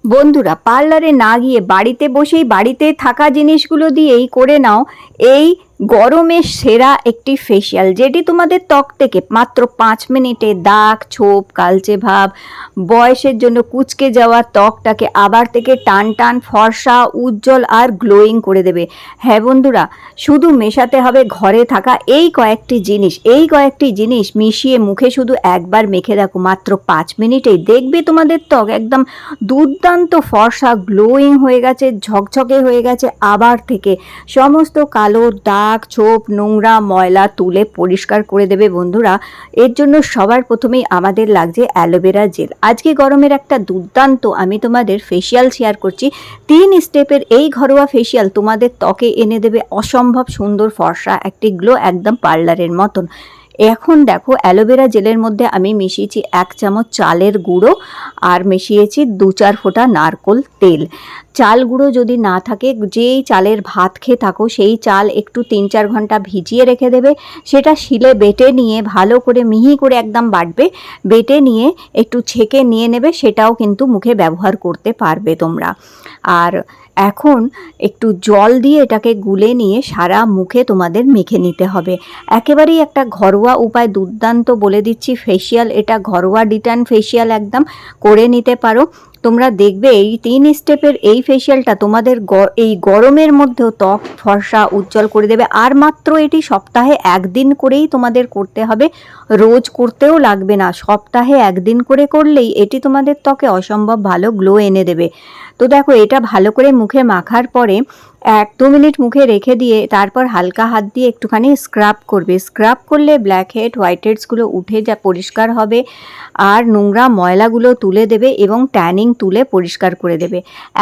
বন্ধুরা, পার্লারে না গিয়ে বাড়িতে বসেই বাড়িতে থাকা জিনিসগুলো দিয়েই করে নাও এই গরমের সেরা একটি ফেসিয়াল, যেটি তোমাদের ত্বক থেকে মাত্র 5 মিনিটে দাগ, ছোপ, কালচে ভাব, বয়সের জন্য কুঁচকে যাওয়া ত্বকটাকে আবার থেকে টান টান, ফর্সা, উজ্জ্বল আর গ্লোয়িং করে দেবে। হ্যাঁ বন্ধুরা, শুধু মেশাতে হবে ঘরে থাকা এই কয়েকটি জিনিস মিশিয়ে মুখে শুধু একবার মেখে দেখো, মাত্র 5 মিনিটেই দেখবে তোমাদের ত্বক একদম দুর্দান্ত ফর্সা, গ্লোয়িং হয়ে গেছে, ঝকঝকে হয়ে গেছে, আবার থেকে সমস্ত কালো দাগ, ছোপ, নোংরা, ময়লা তুলে পরিষ্কার করে দেবে। বন্ধুরা, এর জন্য সবার প্রথমেই আমাদের লাগছে অ্যালোভেরা জেল। আজকে গরমের একটা দুর্দান্ত আমি তোমাদের ফেসিয়াল শেয়ার করছি। 3 স্টেপের এই ঘরোয়া ফেসিয়াল তোমাদের ত্বকে এনে দেবে অসম্ভব সুন্দর ফর্সা একটি গ্লো, একদম পার্লারের মতন। এখন দেখো, অ্যালোভেরা জেলের মধ্যে আমি মিশিয়েছি 1 চামচ চালের গুঁড়ো আর মিশিয়েছি 2-4 ফোঁটা নারকোল তেল। চাল গুঁড়ো যদি না থাকে, যেই চালের ভাত খেয়ে থাকো সেই চাল একটু 3-4 ঘন্টা ভিজিয়ে রেখে দেবে। সেটা শিলে বেটে নিয়ে ভালো করে মিহি করে একদম বাটবে, বেটে নিয়ে একটু ছেঁকে নিয়ে নেবে, সেটাও কিন্তু মুখে ব্যবহার করতে পারবে তোমরা। আর এখন একটু জল দিয়ে এটাকে গুলে নিয়ে সারা মুখে তোমাদের মেখে নিতে হবে। একেবারেই একটা ঘরোয়া উপায়, দুর্দান্ত বলে দিচ্ছি ফেসিয়াল, এটা ঘরোয়া ডিটান ফেসিয়াল একদম করে নিতে পারো তোমরা। দেখবে এই 3 স্টেপের এই ফেসিয়ালটা তোমাদের এই গরমের মধ্যেও ত্বক ফর্সা, উজ্জ্বল করে দেবে। আর মাত্র এটি সপ্তাহে 1 দিন করেই তোমাদের করতে হবে, রোজ করতেও লাগবে না। সপ্তাহে 1 দিন করে করলেই এটি তোমাদের ত্বকে অসম্ভব ভালো গ্লো এনে দেবে। তো দেখো, এটা ভালো করে মুখে মাখার পরে 1-2 মিনিট মুখে রেখে দিয়ে তারপর হালকা হাত দিয়ে একটুখানি স্ক্রাব করবে। স্ক্রাব করলে ব্ল্যাক হেড, হোয়াইট হেডসগুলো উঠে যা পরিষ্কার হবে, আর নোংরা ময়লাগুলো তুলে দেবে এবং ট্যানিং তুলে পরিষ্কার করে দেবে।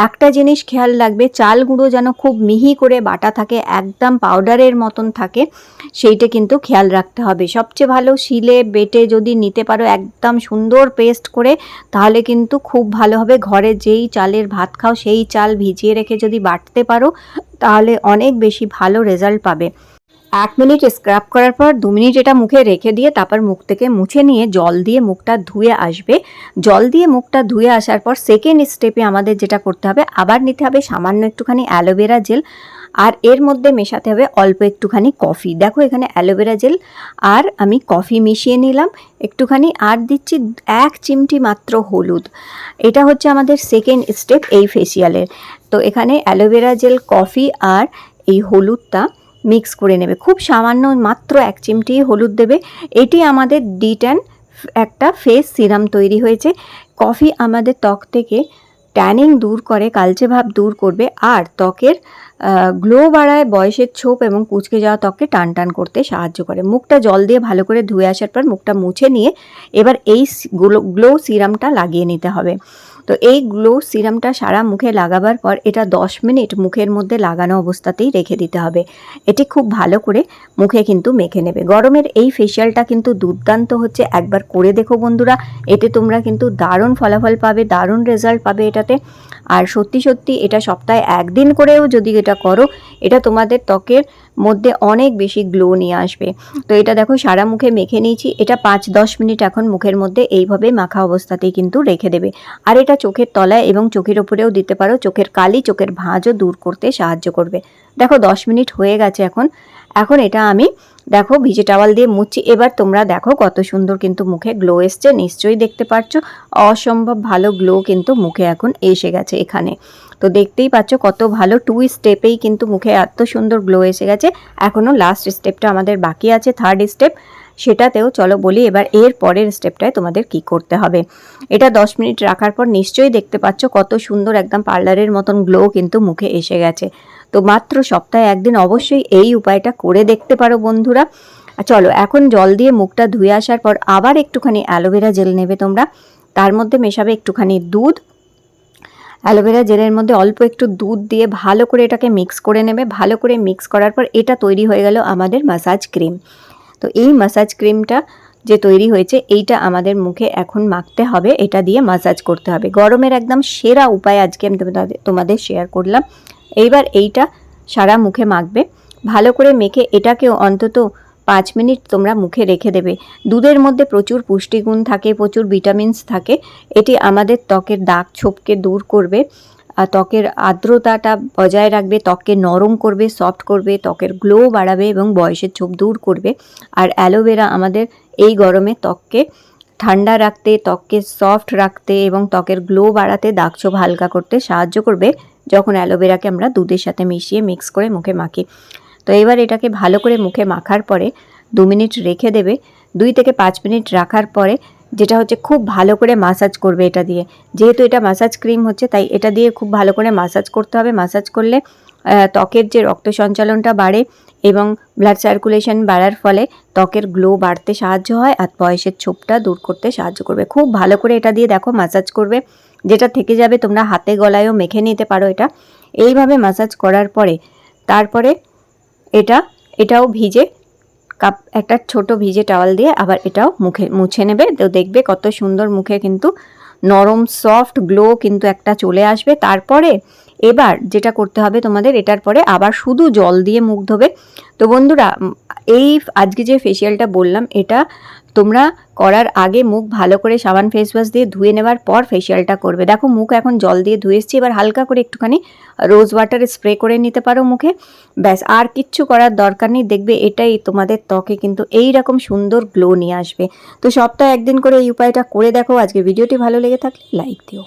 একটা জিনিস খেয়াল রাখবে, চাল গুঁড়ো যেন খুব মিহি করে বাটা থাকে, একদম পাউডারের মতন থাকে, সেইটা কিন্তু খেয়াল রাখতে হবে। সবচেয়ে ভালো শিলে বেটে যদি নিতে পারো একদম সুন্দর পেস্ট করে, তাহলে কিন্তু খুব ভালো হবে। ঘরে যেই চালের ভাত খাও সেই চাল ভিজিয়ে রেখে যদি বাটতে পারো, তাহলে অনেক বেশি ভালো রেজাল্ট পাবে। 1 মিনিট স্ক্রাব করার পর 2 মিনিট এটা মুখে রেখে দিয়ে তারপর মুখ থেকে মুছে নিয়ে জল দিয়ে মুখটা ধুয়ে আসবে। জল দিয়ে মুখটা ধুয়ে আসার পর সেকেন্ড স্টেপে আমাদের যেটা করতে হবে, আবার নিতে হবে সামান্য একটুখানি অ্যালোভেরা জেল, আর এর মধ্যে মেশাতে হবে অল্প একটুখানি কফি। দেখো, এখানে অ্যালোভেরা জেল আর আমি কফি মিশিয়ে নিলাম একটুখানি, আর দিচ্ছি 1 চিমটি মাত্র হলুদ। এটা হচ্ছে আমাদের সেকেন্ড স্টেপ এই ফেসিয়ালের। তো এখানে অ্যালোভেরা জেল, কফি আর এই হলুদটা মিক্স করে নেবে, খুব সামান্য মাত্র 1 চিমটি হলুদ দেবে। এটি আমাদের ডিট্যান একটা ফেস সিরাম তৈরি হয়েছে। কফি আমাদের ত্বক থেকে ট্যানিং দূর করে, কালচে ভাব দূর করবে, আর ত্বকের গ্লো বাড়ায়, বয়সের ছোপ এবং কুঁচকে যাওয়া ত্বককে টান টান করতে সাহায্য করে। মুখটা জল দিয়ে ভালো করে ধুয়ে আসার পর মুখটা মুছে নিয়ে এবার এই গ্লো সিরামটা লাগিয়ে নিতে হবে। তো এই গ্লো সিরামটা সারা মুখে লাগাবার পর এটা 10 মিনিট মুখের মধ্যে লাগানো অবস্থাতেই রেখে দিতে হবে। এটি খুব ভালো করে মুখে কিন্তু মেখে নেবে। গরমের এই ফেসিয়ালটা কিন্তু দুর্দান্ত হচ্ছে, একবার করে দেখো বন্ধুরা। এতে তোমরা কিন্তু দারুণ ফলাফল পাবে, দারুণ রেজাল্ট পাবে এটাতে। আর সত্যি সত্যি এটা সপ্তাহে 1 দিন করেও যদি এটা করো, এটা তোমাদের ত্বকের মধ্যে অনেক বেশি গ্লো নিয়ে আসবে। তো এটা দেখো, সারা মুখে মেখে নিয়েছি। এটা 5-10 মিনিট এখন মুখের মধ্যে এইভাবে মাখা অবস্থাতেই কিন্তু রেখে দেবে। আর এটা চোখের তলায় এবং চোখের ওপরেও দিতে পারো, চোখের কালি, চোখের ভাঁজও দূর করতে সাহায্য করবে। দেখো 10 মিনিট হয়ে গেছে এখন এটা আমি দেখো ভিজে টাওয়াল দিয়ে মুছছি। এবার তোমরা দেখো কত সুন্দর কিন্তু মুখে গ্লো এসছে, নিশ্চয়ই দেখতে পাচ্ছ। অসম্ভব ভালো গ্লো কিন্তু মুখে এখন এসে গেছে এখানে। তো দেখতেই পাচ্ছ কত ভালো, 2 স্টেপেই কিন্তু মুখে এত সুন্দর গ্লো এসে গেছে। এখনও লাস্ট স্টেপটা আমাদের বাকি আছে, 3rd স্টেপ, সেটাতেও চলো বলি এবার এর পরের স্টেপটায় তোমাদের কি করতে হবে। এটা 10 মিনিট রাখার পর নিশ্চয়ই দেখতে পাচ্ছ কত সুন্দর একদম পার্লারের মতন গ্লো কিন্তু মুখে এসে গেছে। তো মাত্র সপ্তাহে 1 দিন অবশ্যই এই উপায়টা করে দেখতে পারো বন্ধুরা। চলো, এখন জল দিয়ে মুখটা ধুয়ে আসার পর আবার একটুখানি অ্যালোভেরা জেল নেবে তোমরা, তার মধ্যে মেশাবে একটুখানি দুধ। অ্যালোভেরা জেলের মধ্যে অল্প একটু দুধ দিয়ে ভালো করে এটাকে মিক্স করে নেবে। ভালো করে মিক্স করার পর এটা তৈরি হয়ে গেল আমাদের মাসাজ ক্রিম। তো এই মাসাজ ক্রিমটা যে তৈরি হয়েছে, এইটা আমাদের মুখে এখন মাখতে হবে, এটা দিয়ে মাসাজ করতে হবে। গরমের একদম সেরা উপায় আজকে আমি তোমাদের শেয়ার করলাম। এইবার এইটা সারা মুখে মাখবে, ভালো করে মেখে এটাকেও অন্তত 5 মিনিট তোমরা মুখে রেখে দেবে। দুধের মধ্যে প্রচুর পুষ্টিগুণ থাকে, প্রচুর ভিটামিনস থাকে। এটি আমাদের ত্বকের দাগ ছোপকে দূর করবে, ত্বকের আর্দ্রতাটা বজায় রাখবে, ত্বককে নরম করবে, সফট করবে, ত্বকের গ্লো বাড়াবে এবং বয়সের ছোপ দূর করবে। আর অ্যালোভেরা আমাদের এই গরমে ত্বককে ঠান্ডা রাখতে, ত্বককে সফট রাখতে এবং ত্বকের গ্লো বাড়াতে, দাগ ছোপ হালকা করতে সাহায্য করবে যখন অ্যালোভেরাকে আমরা দুধের সাথে মিশিয়ে মিক্স করে মুখে মাখি। তো এবার এটাকে ভালো করে মুখে মাখার পরে 2 মিনিট রেখে দেবে। 2 থেকে 5 মিনিট রাখার পরে যেটা হচ্ছে খুব ভালো করে মাসাজ করবে এটা দিয়ে। যেহেতু এটা মাসাজ ক্রিম হচ্ছে তাই এটা দিয়ে খুব ভালো করে মাসাজ করতে হবে। মাসাজ করলে ত্বকের যে রক্ত সঞ্চালনটা বাড়ে এবং ব্লাড সার্কুলেশন বাড়ার ফলে ত্বকের গ্লো বাড়তে সাহায্য হয় আর বয়সের ছোপটা দূর করতে সাহায্য করবে। খুব ভালো করে এটা দিয়ে দেখো মাসাজ করবে, যেটা থেকে যাবে তোমরা হাতে গলায়ও মেখে নিতে পারো। এটা এইভাবে মাসাজ করার পরে তারপরে এটাও ভিজে একটা ছোট ভিজে টাওয়াল দিয়ে আবার এটাও মুখে মুছে নেবে। তো দেখবে কত সুন্দর মুখে কিন্তু নরম সফট গ্লো কিন্তু একটা চলে আসবে। তারপরে এবার যেটা করতে হবে তোমাদের, এটার পরে আবার শুধু জল দিয়ে মুখ ধোবে। তো বন্ধুরা, এই আজকে যে ফেসিয়ালটা বললাম এটা তোমরা করার আগে মুখ ভালো করে সাবান ফেস ওয়াশ দিয়ে ধুয়ে নেবার পর ফেসিয়ালটা করবে। দেখো মুখ এখন জল দিয়ে ধুয়ে এসছি, এবার হালকা করে একটুখানি রোজ ওয়াটার স্প্রে করে নিতে পারো মুখে, ব্যাস আর কিচ্ছু করার দরকার নেই। দেখবে এটাই তোমাদের ত্বকে কিন্তু এই রকম সুন্দর গ্লো নিয়ে আসবে। তো সপ্তাহে একদিন করে এই উপায়টা করে দেখো। আজকে ভিডিওটি ভালো লেগে থাকলে লাইক দিও।